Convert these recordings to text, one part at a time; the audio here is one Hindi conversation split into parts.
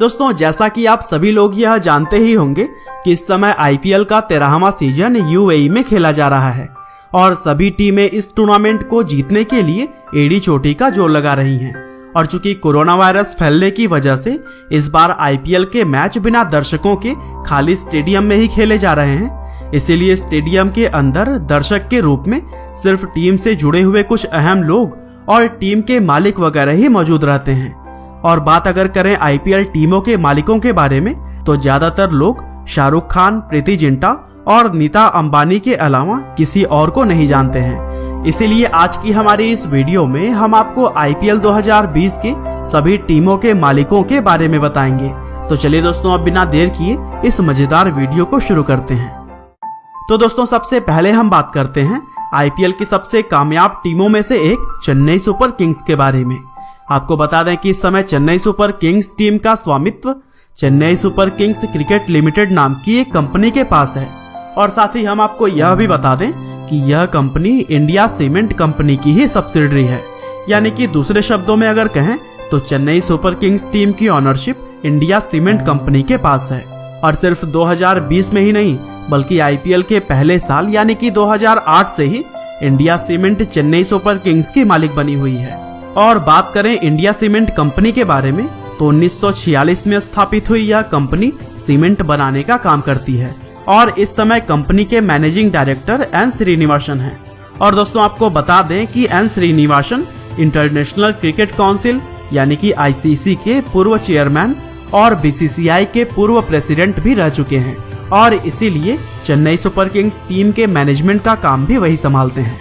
दोस्तों, जैसा कि आप सभी लोग यह जानते ही होंगे कि इस समय आईपीएल का 13वां सीजन यूएई में खेला जा रहा है और सभी टीमें इस टूर्नामेंट को जीतने के लिए एड़ी चोटी का जोर लगा रही हैं। और चूंकि कोरोना वायरस फैलने की वजह से इस बार आईपीएल के मैच बिना दर्शकों के खाली स्टेडियम में ही खेले जा रहे हैं, इसीलिए स्टेडियम के अंदर दर्शक के रूप में सिर्फ टीम से जुड़े हुए कुछ अहम लोग और टीम के मालिक वगैरह ही मौजूद रहते हैं। और बात अगर करें आईपीएल टीमों के मालिकों के बारे में, तो ज्यादातर लोग शाहरुख खान, प्रीति जिंटा और नीता अंबानी के अलावा किसी और को नहीं जानते हैं। इसीलिए आज की हमारी इस वीडियो में हम आपको आईपीएल 2020 के सभी टीमों के मालिकों के बारे में बताएंगे। तो चलिए दोस्तों, अब बिना देर किए इस मजेदार वीडियो को शुरू करते हैं। तो दोस्तों, सबसे पहले हम बात करते हैं आईपीएल की सबसे कामयाब टीमों में से एक चेन्नई सुपर किंग्स के बारे में। आपको बता दें कि इस समय चेन्नई सुपर किंग्स टीम का स्वामित्व Chennai super Kings cricket limited नाम की एक कंपनी के पास है। और साथ ही हम आपको यह भी बता दें कि यह कंपनी इंडिया सीमेंट कंपनी की ही सब्सिडरी है। यानी कि दूसरे शब्दों में अगर कहें तो चेन्नई सुपर किंग्स टीम की ऑनरशिप इंडिया सीमेंट कंपनी के पास है। और सिर्फ 2020 में ही नहीं, बल्कि आईपीएल के पहले साल यानी कि 2008 से ही India cement Chennai super kings की मालिक बनी हुई है। और बात करें इंडिया सीमेंट कंपनी के बारे में, तो 1946 में स्थापित हुई यह कंपनी सीमेंट बनाने का काम करती है और इस समय कंपनी के मैनेजिंग डायरेक्टर एन श्रीनिवासन हैं। और दोस्तों, आपको बता दें कि N Srinivasan international cricket council यानी कि आईसीसी के पूर्व चेयरमैन और बीसीसीआई के पूर्व प्रेसिडेंट भी रह चुके हैं और इसीलिए चेन्नई सुपर किंग्स टीम के मैनेजमेंट का काम भी वही संभालते हैं।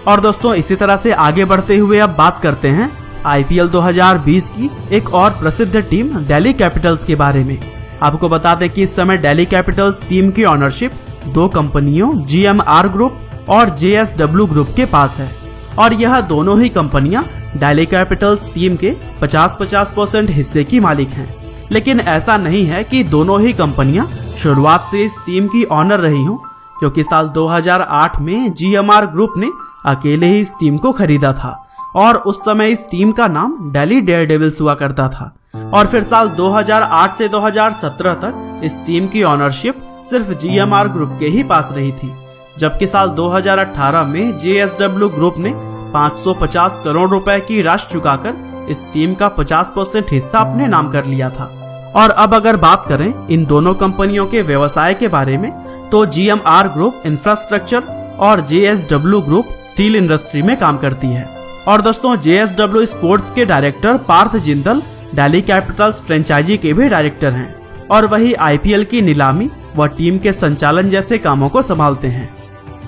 और दोस्तों, इसी तरह से आगे बढ़ते हुए अब बात करते हैं आईपीएल 2020 की एक और प्रसिद्ध टीम दिल्ली कैपिटल्स के बारे में। आपको बता दें कि इस समय दिल्ली कैपिटल्स टीम की ऑनरशिप दो कंपनियों जीएमआर ग्रुप और जेएसडब्ल्यू ग्रुप के पास है। और यह दोनों ही कंपनियां दिल्ली कैपिटल्स टीम के 50-50% हिस्से की मालिक हैं। लेकिन ऐसा नहीं है कि दोनों ही कंपनियां शुरुआत से इस टीम की ऑनर रही हों, क्योंकि साल 2008 में जीएमआर ग्रुप ने अकेले ही इस टीम को खरीदा था और उस समय इस टीम का नाम दिल्ली डेयरडेविल्स हुआ करता था। और फिर साल 2008 से 2017 तक इस टीम की ऑनरशिप सिर्फ जीएमआर ग्रुप के ही पास रही थी, जबकि साल 2018 में जेएसडब्ल्यू ग्रुप ने 550 करोड़ रुपए की राशि चुकाकर इस टीम का 50% हिस्सा अपने नाम कर लिया था। और अब अगर बात करें इन दोनों कंपनियों के व्यवसाय के बारे में, तो जीएमआर ग्रुप इंफ्रास्ट्रक्चर और जेएसडब्ल्यू ग्रुप स्टील इंडस्ट्री में काम करती है। और दोस्तों, जेएसडब्ल्यू स्पोर्ट्स के director Parth Jindal Delhi Capitals franchise के भी डायरेक्टर हैं और वही आईपीएल की नीलामी व टीम के संचालन जैसे कामों को संभालते हैं।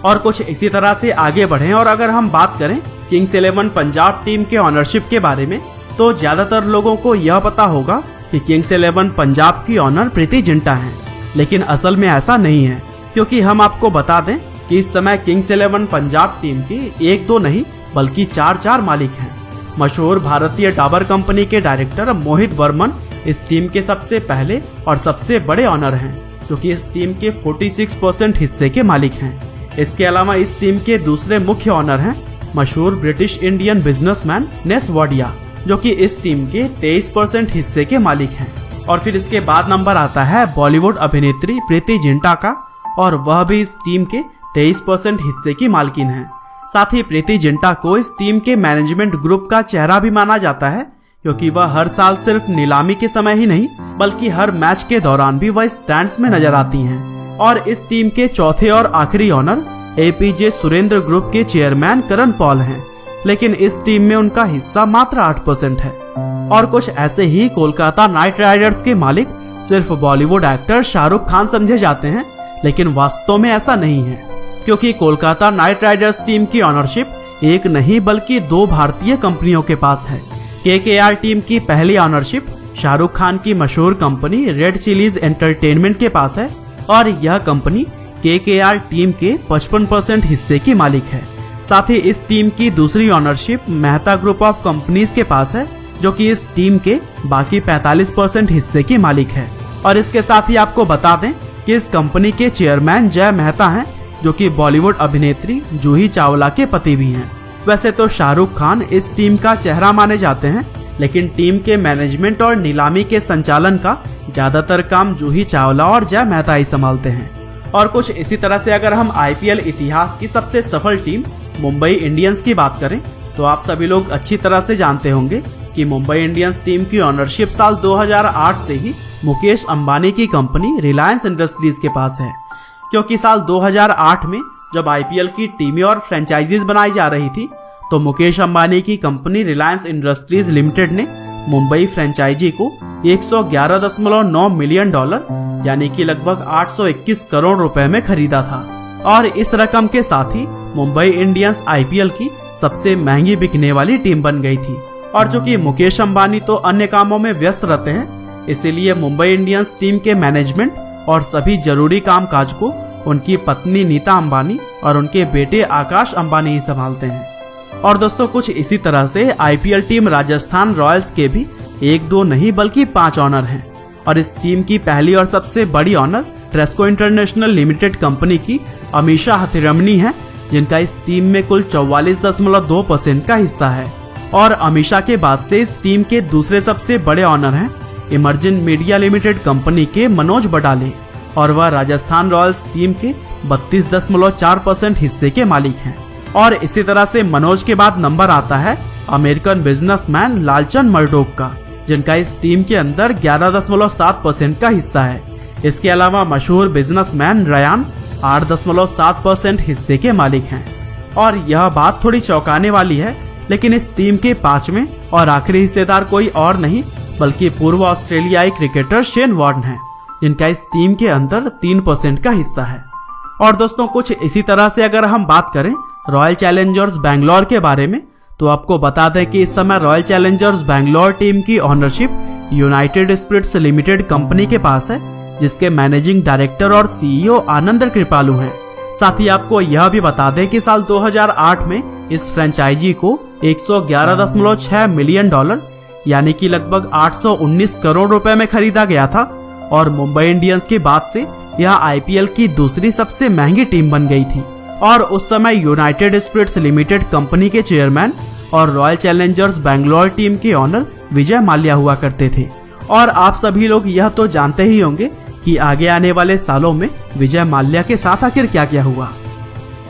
और कुछ इसी तरह से आगे बढ़ें और अगर हम बात करें किंग्स 11 पंजाब टीम के ऑनरशिप के बारे में, तो ज्यादातर लोगों को यह पता होगा कि किंग्स 11 पंजाब की ऑनर प्रीति जिंटा हैं। लेकिन असल में ऐसा नहीं है, क्योंकि हम आपको बता दें कि इस समय किंग्स 11 पंजाब टीम के 1-2 नहीं बल्कि 4 मालिक हैं। मशहूर भारतीय टावर कंपनी के डायरेक्टर मोहित बर्मन इस टीम के सबसे पहले और सबसे बड़े ऑनर हैं, क्योंकि इस टीम के 46% हिस्से के मालिक हैं। इसके अलावा इस टीम के दूसरे मुख्य ऑनर हैं मशहूर British Indian businessman Ness Wadia, जो कि इस टीम के 23% हिस्से के मालिक हैं। और फिर इसके बाद नंबर आता है बॉलीवुड अभिनेत्री प्रीति जिंटा का, और वह भी इस टीम के 23% हिस्से की मालकिन है। साथ ही प्रीति जिंटा को इस टीम के मैनेजमेंट ग्रुप का चेहरा भी माना जाता है, क्योंकि वह हर साल सिर्फ नीलामी के समय ही नहीं बल्कि हर मैच के दौरान भी वह स्टैंड्स में नजर आती हैं। और इस टीम के चौथे और आखिरी ऑनर एपीजे सुरेंद्र ग्रुप के चेयरमैन करण पॉल हैं, लेकिन इस टीम में उनका हिस्सा मात्र 8% है। और कुछ ऐसे ही कोलकाता नाइट राइडर्स के मालिक सिर्फ बॉलीवुड एक्टर शाहरुख खान समझे जाते हैं, लेकिन वास्तव में ऐसा नहीं है, क्योंकि कोलकाता नाइट राइडर्स टीम की ऑनरशिप एक नहीं बल्कि 2 भारतीय कंपनियों के पास है। केकेआर टीम की पहली ऑनरशिप शाहरुख खान की मशहूर कंपनी रेड चिलीज एंटरटेनमेंट के पास है और यह कंपनी केकेआर टीम के 55% हिस्से की मालिक है। साथ ही इस टीम की दूसरी ownership Mehta group of companies के पास है, जो कि इस टीम के बाकी 45% हिस्से की मालिक है। और इसके साथ ही आपको बता दें कि इस कंपनी के चेयरमैन जय मेहता हैं, जो कि बॉलीवुड अभिनेत्री जूही चावला के पति भी हैं। वैसे तो शाहरुख खान इस टीम का चेहरा माने जाते हैं, लेकिन टीम के मैनेजमेंट और नीलामी के संचालन का ज्यादातर काम जूही चावला और जय मेहता ही संभालते हैं। और कुछ इसी तरह से अगर हम आईपीएल इतिहास की सबसे सफल टीम मुंबई इंडियंस की बात करें तो आप सभी लोग अच्छी तरह से जानते होंगे कि मुंबई इंडियंस टीम की ओनरशिप साल 2008 से ही मुकेश अंबानी की कंपनी रिलायंस इंडस्ट्रीज के पास है, क्योंकि साल 2008 में जब आईपीएल की टीमें और फ्रेंचाइजीज बनाई जा रही थी तो मुकेश अंबानी की कंपनी रिलायंस इंडस्ट्रीज लिमिटेड ने मुंबई फ्रेंचाइजी को 111.9 मिलियन डॉलर यानी कि लगभग 821 करोड़ रुपए में खरीदा था। और इस रकम के साथ ही मुंबई इंडियंस आईपीएल की सबसे महंगी बिकने वाली टीम बन गई थी। और चूंकि मुकेश अंबानी तो अन्य कामों में व्यस्त रहते हैं, इसीलिए मुंबई इंडियंस टीम के मैनेजमेंट और सभी जरूरी कामकाज को उनकी पत्नी नीता अंबानी और उनके बेटे आकाश अंबानी ही संभालते हैं। और दोस्तों कुछ इसी तरह से आईपीएल टीम राजस्थान रॉयल्स के भी 1-2 नहीं बल्कि 5 ऑनर हैं। और इस टीम की पहली और सबसे बड़ी owner Tresco International Limited company की अमीषा हथिरमनी है, जिनका इस टीम में कुल 44.2% का हिस्सा है। और अमीषा के बाद से इस टीम के दूसरे सबसे बड़े ऑनर हैं इमर्जिन मीडिया लिमिटेड कंपनी के मनोज बडाले, और वह राजस्थान रॉयल्स टीम के 32.4% हिस्से के मालिक हैं। और इसी तरह से मनोज के बाद नंबर आता है अमेरिकन बिजनेसमैन लालचंद मर्डोक का, जिनका इस टीम के अंदर 11.7% का हिस्सा है। इसके अलावा मशहूर बिजनेसमैन रयान 8.7% हिस्से के मालिक हैं। और यह बात थोड़ी चौंकाने वाली है, लेकिन इस टीम के 5वें और आखिरी हिस्सेदार कोई और नहीं बल्कि पूर्व ऑस्ट्रेलियाई क्रिकेटर शेन वॉर्न है, जिनका इस टीम के अंदर 3% का हिस्सा है। और दोस्तों कुछ इसी तरह से अगर हम बात करें रॉयल चैलेंजर्स बैंगलोर के बारे में तो आपको बता दें कि इस समय रॉयल चैलेंजर्स बैंगलोर टीम की ownership United Spirits Limited company के पास है, जिसके मैनेजिंग डायरेक्टर और सीईओ आनंद कृपालू हैं। साथ ही आपको यह भी बता दें कि साल 2008 में इस फ्रेंचाइजी को 111.6 मिलियन डॉलर यानी कि लगभग 819 करोड़ रुपए में खरीदा गया था। और मुंबई इंडियंस के बाद से यह आईपीएल की दूसरी सबसे महंगी टीम बन गई थी। और उस समय यूनाइटेड स्पिरिट्स लिमिटेड कंपनी के चेयरमैन और रॉयल चैलेंजर्स बैंगलोर टीम के ऑनर विजय माल्या हुआ करते थे। और आप सभी लोग यह तो जानते ही होंगे कि आगे आने वाले सालों में विजय माल्या के साथ आखिर क्या क्या हुआ।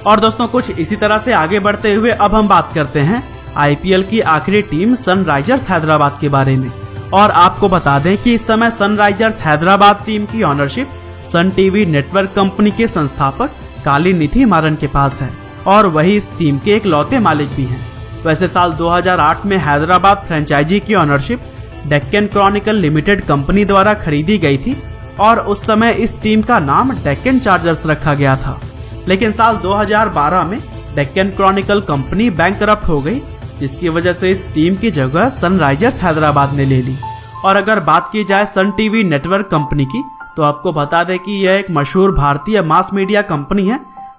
और दोस्तों कुछ इसी तरह से आगे बढ़ते हुए अब हम बात करते हैं आईपीएल की आखिरी टीम सनराइजर्स हैदराबाद के बारे में। और आपको बता दें कि इस समय सनराइजर्स हैदराबाद टीम की ownership Sun TV network company के संस्थापक कालीनिधि मारन के पास है, और वही इस टीम के इकलौते मालिक भी हैं। वैसे साल 2008 में हैदराबाद फ्रेंचाइजी की ownership Deccan Chronicle limited company द्वारा खरीदी गई थी, और उस समय इस टीम का नाम डेक्कन चार्जर्स रखा गया था। लेकिन साल 2012 में डेक्कन क्रॉनिकल कंपनी बैंकरप्ट हो गई, जिसकी वजह से इस टीम की जगह सनराइजर्स हैदराबाद ने ले ली। और अगर बात की जाए सन टीवी नेटवर्क कंपनी की तो आपको बता दें कि यह एक मशहूर भारतीय मास मीडिया कंपनी है,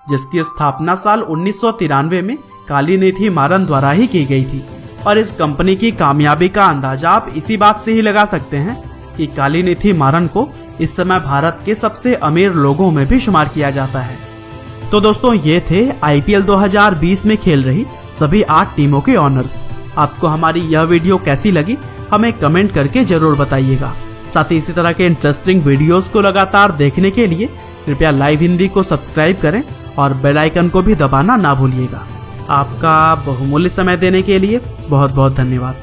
जिसकी स्थापना साल 1993 में कालीनिधि मारन द्वारा ही की गई थी। और इस कंपनी की कामयाबी का अंदाजा आप इसी बात से ही लगा सकते हैं कि कालीनिधि मारन को इस समय भारत के सबसे अमीर लोगों में भी शुमार किया जाता है। तो दोस्तों ये थे आईपीएल 2020 में खेल रही सभी 8 टीमों के ऑनर्स। आपको हमारी यह वीडियो कैसी लगी हमें कमेंट करके जरूर बताइएगा। साथ ही इसी तरह के इंटरेस्टिंग वीडियोस को लगातार देखने के लिए कृपया लाइव हिंदी को सब्सक्राइब करें और बेल आइकन को भी दबाना ना भूलिएगा। आपका बहुमूल्य समय देने के लिए बहुत बहुत धन्यवाद।